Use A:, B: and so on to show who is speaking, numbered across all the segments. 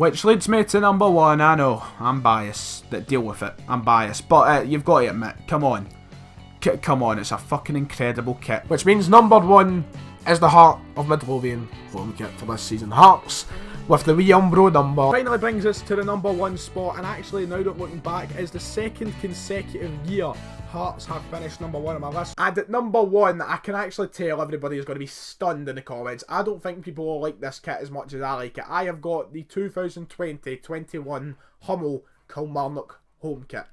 A: Which leads me to number one. I know, I'm biased. Deal with it. I'm biased. But you've got to admit, come on. Come on, it's a fucking incredible kit.
B: Which means number one is the Heart of Midlothian home kit for this season. Hearts with the wee Umbro number.
A: Finally brings us to the number one spot, and actually now that looking back is the second consecutive year Hearts have finished number one on my list. And at number one, I can actually tell everybody is going to be stunned in the comments. I don't think people will like this kit as much as I like it. I have got the 2020-21 Hummel Kilmarnock home kit.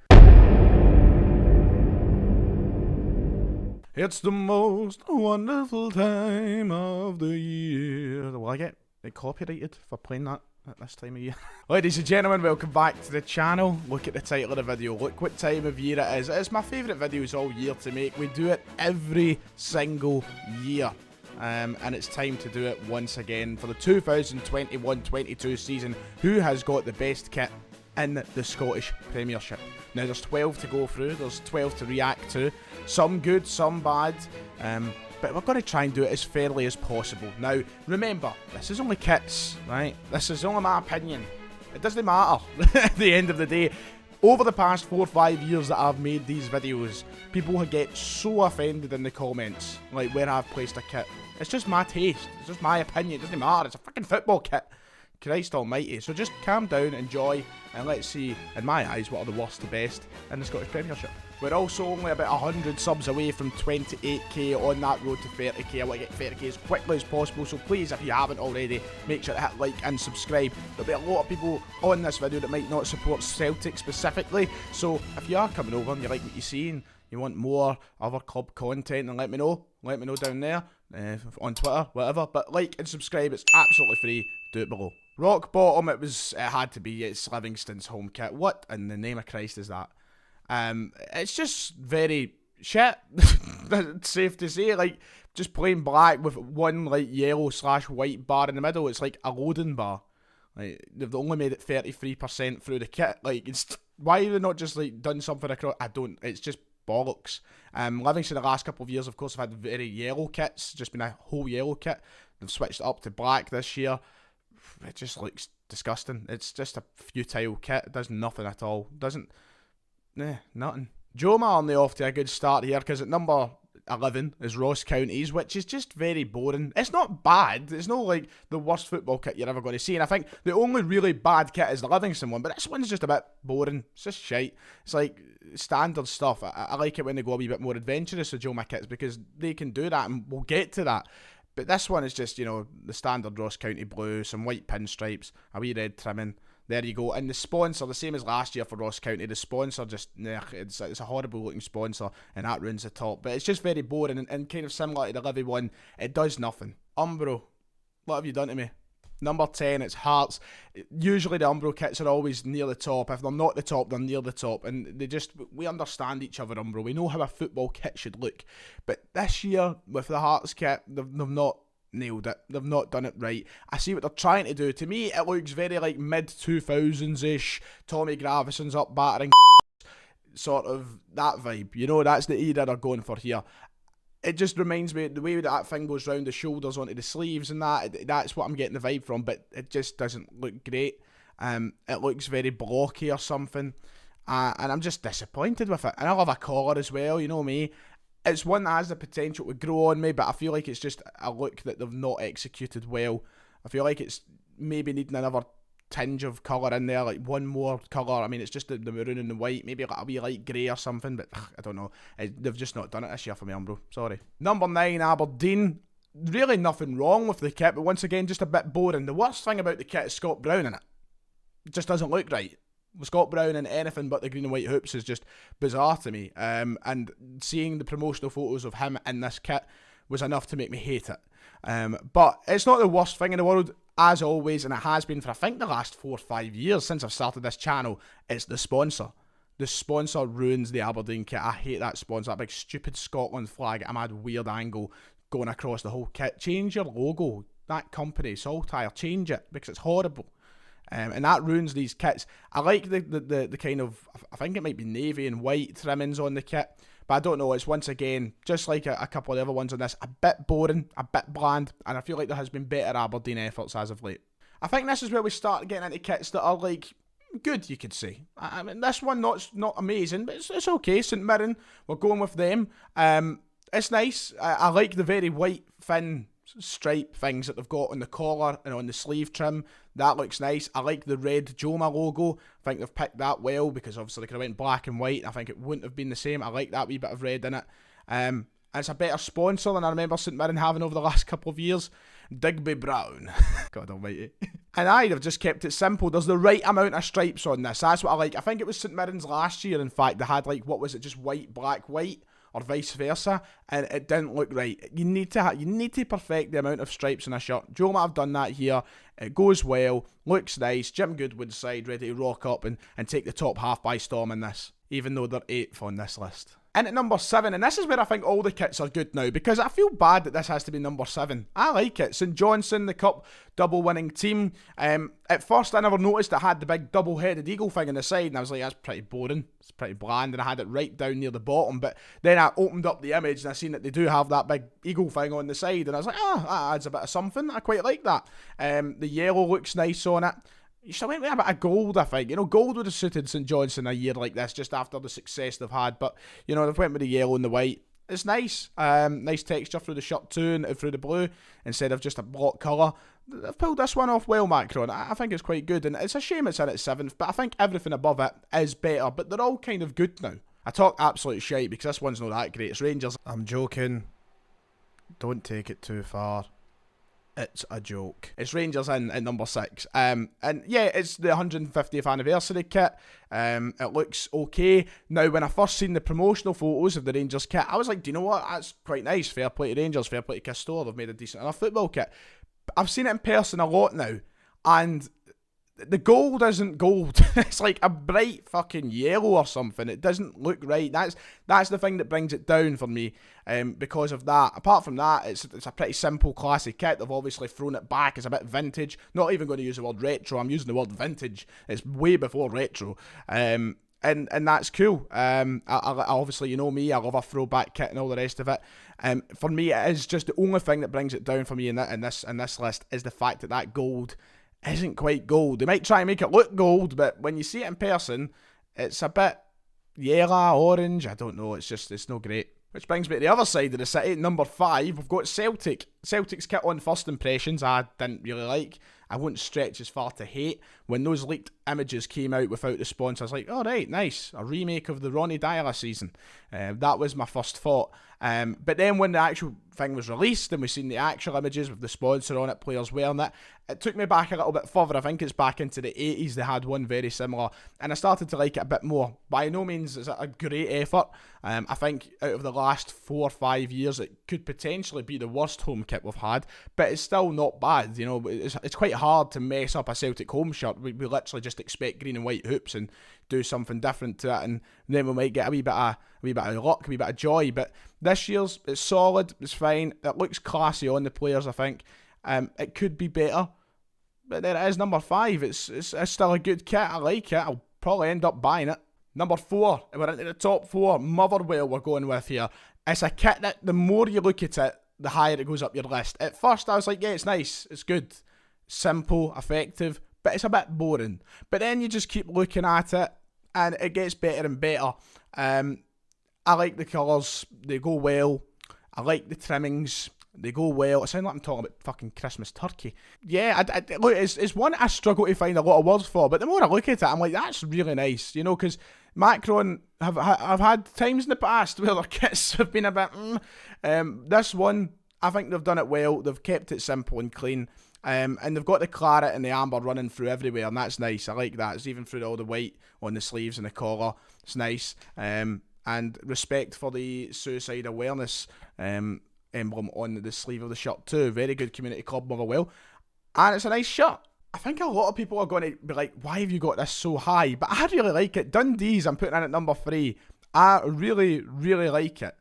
A: It's the most wonderful time of the year. Will I get copyrighted for playing that at this time of year? Ladies and gentlemen, welcome back to the channel. Look at the title of the video. Look what time of year it is. It's my favourite videos all year to make. We do it every single year. And it's time to do it once again for the 2021-22 season. Who has got the best kit in the Scottish Premiership? Now there's 12 to go through, there's 12 to react to, some good, some bad, but we're going to try and do it as fairly as possible. Now remember, this is only kits, right? This is only my opinion. It doesn't matter at the end of the day. Over the past 4 or 5 years that I've made these videos, people get so offended in the comments, like where I've placed a kit. It's just my taste, it's just my opinion, it doesn't matter, it's a fucking football kit. Christ almighty. So just calm down, enjoy, and let's see, in my eyes, what are the worst to best in the Scottish Premiership. We're also only about 100 subs away from 28k on that road to 30k. I want to get 30k as quickly as possible, so please, if you haven't already, make sure to hit like and subscribe. There'll be a lot of people on this video that might not support Celtic specifically, so if you are coming over and you like what you see and you want more other club content, then let me know. Let me know down there, on Twitter, whatever. But like and subscribe, it's absolutely free. Do it below. Rock bottom, it had to be, it's Livingston's home kit. What in the name of Christ is that? It's just very shit. That's safe to say. Like, just plain black with one like yellow/white bar in the middle. It's like a loading bar. Like, they've only made it 33% through the kit. Like, why are they not just like done something across? It's just bollocks. Livingston the last couple of years, of course, have had very yellow kits. Just been a whole yellow kit. They've switched it up to black this year. It just looks disgusting. It's just a futile kit. It does nothing at all. Nothing. Joma only off to a good start here, because at number 11 is Ross County's, which is just very boring. It's not bad. It's not like the worst football kit you're ever going to see. And I think the only really bad kit is the Livingston one, but this one's just a bit boring. It's just shite. It's like standard stuff. I like it when they go a wee bit more adventurous with Joma kits, because they can do that, and we'll get to that. But this one is just, you know, the standard Ross County blue, some white pinstripes, a wee red trimming. There you go. And the sponsor, the same as last year for Ross County, the sponsor just, it's a horrible looking sponsor, and that ruins the top. But it's just very boring, and kind of similar to the Livy one. It does nothing. Umbro, what have you done to me? Number 10, it's Hearts. Usually the Umbro kits are always near the top. If they're not the top, they're near the top. And we understand each other, Umbro. We know how a football kit should look. But this year, with the Hearts kit, they've not nailed it. They've not done it right. I see what they're trying to do. To me, it looks very like mid-2000s-ish. Tommy Gravison's up battering sort of that vibe. You know, that's the era they're going for here. It just reminds me, the way that thing goes round the shoulders onto the sleeves and that's what I'm getting the vibe from, but it just doesn't look great. It looks very blocky or something, and I'm just disappointed with it. And I love a collar as well, you know me. It's one that has the potential to grow on me, but I feel like it's just a look that they've not executed well. I feel like it's maybe needing another tinge of colour in there, like one more colour. I mean, it's just the maroon and the white, maybe like a wee light grey or something, but I don't know. They've just not done it this year for me, Umbro. Sorry. Number 9, Aberdeen. Really nothing wrong with the kit, but once again, just a bit boring. The worst thing about the kit is Scott Brown in it. It just doesn't look right. Scott Brown in anything but the green and white hoops is just bizarre to me. And seeing the promotional photos of him in this kit was enough to make me hate it. But it's not the worst thing in the world, as always, and it has been for I think the last 4 or 5 years since I've started this channel. It's the sponsor. The sponsor ruins the Aberdeen kit. I hate that sponsor, that big stupid Scotland flag at a mad weird angle going across the whole kit. Change your logo. That company, Saltire, change it, because it's horrible. And that ruins these kits. I like the kind of, I think it might be navy and white trimmings on the kit, but I don't know. It's once again, just like a couple of the other ones on this, a bit boring, a bit bland, and I feel like there has been better Aberdeen efforts as of late. I think this is where we start getting into kits that are like good, you could say. I mean, this one not amazing, but it's okay. St Mirren, we're going with them. It's nice. I like the very white thin stripe things that they've got on the collar and on the sleeve trim. That looks nice. I like the red Joma logo. I think they've picked that well, because obviously they could have went black and white. I think it wouldn't have been the same. I like that wee bit of red in it. And it's a better sponsor than I remember St Mirren having over the last couple of years. Digby Brown. God almighty. And they've just kept it simple. There's the right amount of stripes on this. That's what I like. I think it was St Mirren's last year, in fact, they had like, what was it, just white, black, white, or vice versa, and it didn't look right. You need to perfect the amount of stripes in a shirt. Joma have done that here. It goes well, looks nice. Jim Goodwood's side ready to rock up and take the top half by storm in this, even though they're 8th on this list. In at number 7, and this is where I think all the kits are good now, because I feel bad that this has to be number 7. I like it. St Johnstone, the cup double winning team. At first I never noticed it had the big double-headed eagle thing on the side, and I was like, that's pretty boring. It's pretty bland, and I had it right down near the bottom. But then I opened up the image and I seen that they do have that big eagle thing on the side, and I was like, that adds a bit of something. I quite like that. The yellow looks nice on it. You should have went with a bit of gold, I think. Gold would have suited St Johnstone a year like this, just after the success they've had. But, they've went with the yellow and the white. It's nice. Nice texture through the shirt too, and through the blue, instead of just a block colour. They've pulled this one off well, Macron. I think it's quite good. And it's a shame it's in at 7th, but I think everything above it is better. But they're all kind of good now. I talk absolute shite, because this one's not that great. It's Rangers. I'm joking. Don't take it too far. It's a joke. It's Rangers in at number 6. And yeah, it's the 150th anniversary kit. It looks okay. Now, when I first seen the promotional photos of the Rangers kit, I was like, do you know what? That's quite nice. Fair play to Rangers, fair play to Castore. They've made a decent enough football kit. I've seen it in person a lot now, and the gold isn't gold. It's like a bright fucking yellow or something. It doesn't look right. That's the thing that brings it down for me, because of that. Apart from that, it's a pretty simple, classic kit. They've obviously thrown it back. It's a bit vintage. Not even going to use the word retro. I'm using the word vintage. It's way before retro. And that's cool. I obviously, you know me, I love a throwback kit and all the rest of it. For me, it is just the only thing that brings it down for me in this list is the fact that gold isn't quite gold. They might try and make it look gold, but when you see it in person, it's a bit yellow, orange. I don't know. It's no great. Which brings me to the other side of the city, number 5. We've got Celtic. Celtic's kit on first impressions I didn't really like. I wouldn't stretch as far to hate. When those leaked images came out without the sponsor, I was like, alright, nice. A remake of the Ronnie Dyla season. That was my first thought. But then when the actual thing was released and we seen the actual images with the sponsor on it, players wearing it, it took me back a little bit further. I think it's back into the 80s. They had one very similar, and I started to like it a bit more. By no means is it a great effort. I think out of the last 4 or 5 years, it could potentially be the worst home kit we've had, but it's still not bad. It's quite hard to mess up a Celtic home shirt. We literally just expect green and white hoops and do something different to it, and then we might get a wee bit of luck, a wee bit of joy. But this year's, it's solid, it's fine, it looks classy on the players. I think it could be better, but there it is, number 5. It's still a good kit. I like it. I'll probably end up buying it. Number 4, we're into the top 4. Motherwell we're going with here. It's a kit that the more you look at it, the higher it goes up your list. At first I was like, yeah, it's nice, it's good, simple, effective, but it's a bit boring. But then you just keep looking at it and it gets better and better. I like the colours, they go well. I like the trimmings, they go well. It sounds like I'm talking about fucking Christmas turkey. Yeah, look, it's one I struggle to find a lot of words for, but the more I look at it, I'm like, that's really nice, because Macron have had times in the past where their kits have been a bit, this one, I think they've done it well. They've kept it simple and clean. And they've got the claret and the amber running through everywhere, and that's nice. I like that. It's even through all the white on the sleeves and the collar. It's nice. And respect for the suicide awareness emblem on the sleeve of the shirt too. Very good community club, Motherwell. And it's a nice shirt. I think a lot of people are going to be like, why have you got this so high? But I really like it. Dundee's I'm putting in at number 3. I really, really like it.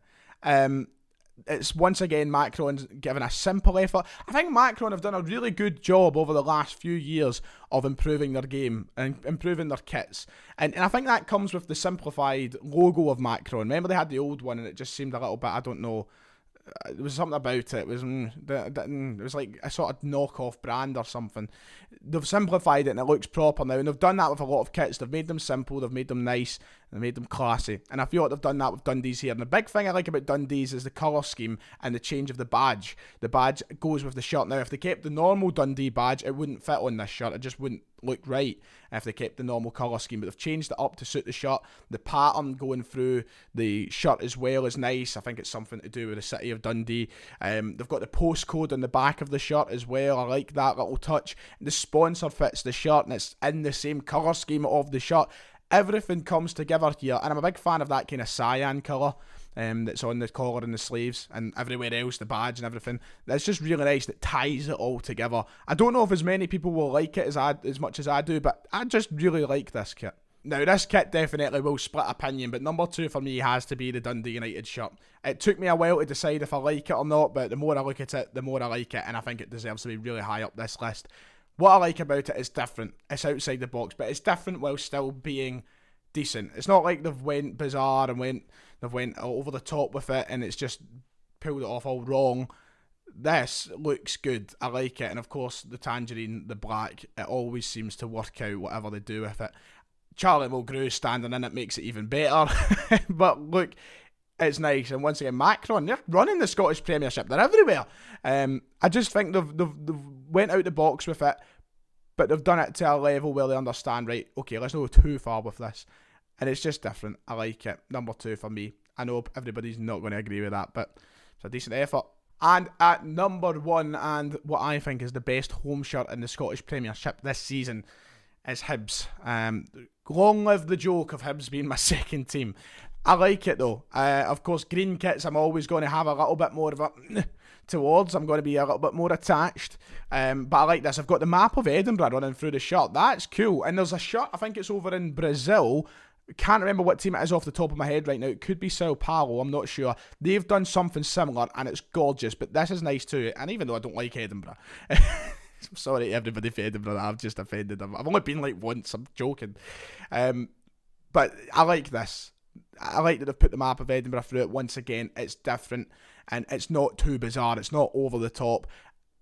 A: It's once again Macron's given a simple effort. I think Macron have done a really good job over the last few years of improving their game and improving their kits. And I think that comes with the simplified logo of Macron. Remember they had the old one and it just seemed a little bit, I don't know, There was something about it. It was it was like a sort of knockoff brand or something. They've simplified it and it looks proper now, and they've done that with a lot of kits. They've made them simple, they've made them nice, and they've made them classy. And I feel like they've done that with Dundee's here. And the big thing I like about Dundee's is the colour scheme and the change of the badge. The badge goes with the shirt. Now, if they kept the normal Dundee badge, it wouldn't fit on this shirt. It just wouldn't look right if they kept the normal colour scheme. But they've changed it up to suit the shirt. The pattern going through the shirt as well is nice. I think it's something to do with the city of Dundee. They've got the postcode on the back of the shirt as well. I like that little touch. The sponsor fits the shirt and it's in the same colour scheme of the shirt. Everything comes together here, and I'm a big fan of that kind of cyan colour that's on the collar and the sleeves and everywhere else, the badge and everything. That's just really nice. That ties it all together. I don't know if as many people will like it as much as I do, but I just really like this kit. Now, this kit definitely will split opinion, but number 2 for me has to be the Dundee United shirt. It took me a while to decide if I like it or not, but the more I look at it, the more I like it, and I think it deserves to be really high up this list. What I like about it is different. It's outside the box, but it's different while still being decent. It's not like they've went bizarre and they've went over the top with it and it's just pulled it off all wrong. This looks good. I like it. And of course, the tangerine, the black, it always seems to work out whatever they do with it. Charlie Mulgrew standing in it makes it even better. But look, it's nice. And once again, Macron, they're running the Scottish Premiership. They're everywhere. I just think they've went out the box with it, but they've done it to a level where they understand, right, okay, let's not go too far with this. And it's just different. I like it. Number 2 for me. I know everybody's not going to agree with that, but it's a decent effort. And at number 1, and what I think is the best home shirt in the Scottish Premiership this season, is Hibs. Long live the joke of Hibs being my second team. I like it though. Of course, green kits I'm always going to have a little bit more of a towards. I'm going to be a little bit more attached. But I like this. I've got the map of Edinburgh running through the shirt. That's cool. And there's a shirt, I think it's over in Brazil. Can't remember what team it is off the top of my head right now. It could be Sao Paulo, I'm not sure. They've done something similar and it's gorgeous, but this is nice too. And even though I don't like Edinburgh, I'm sorry to everybody for Edinburgh that I've just offended them. I've only been like once, I'm joking. But I like this. I like that they've put the map of Edinburgh through it. Once again, it's different and it's not too bizarre. It's not over the top.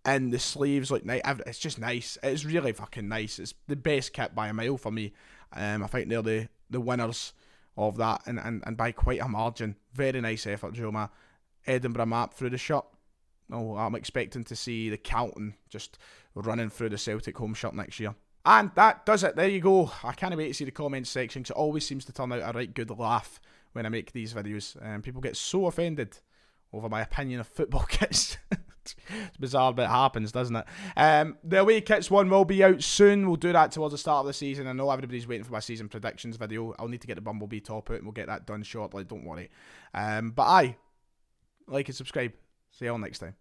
A: And the sleeves, like, it's just nice. It's really fucking nice. It's the best kit by a mile for me. I think they're the winners of that and by quite a margin. Very nice effort, Joma. Edinburgh map through the shirt. Oh, I'm expecting to see the Calton just running through the Celtic home shirt next year. And that does it. There you go. I can't wait to see the comments section because it always seems to turn out a right good laugh when I make these videos. People get so offended over my opinion of football kits. It's bizarre, but it happens, doesn't it? The away kits one will be out soon. We'll do that towards the start of the season. I know everybody's waiting for my season predictions video. I'll need to get the Bumblebee top out and we'll get that done shortly. Don't worry. But like and subscribe. See you all next time.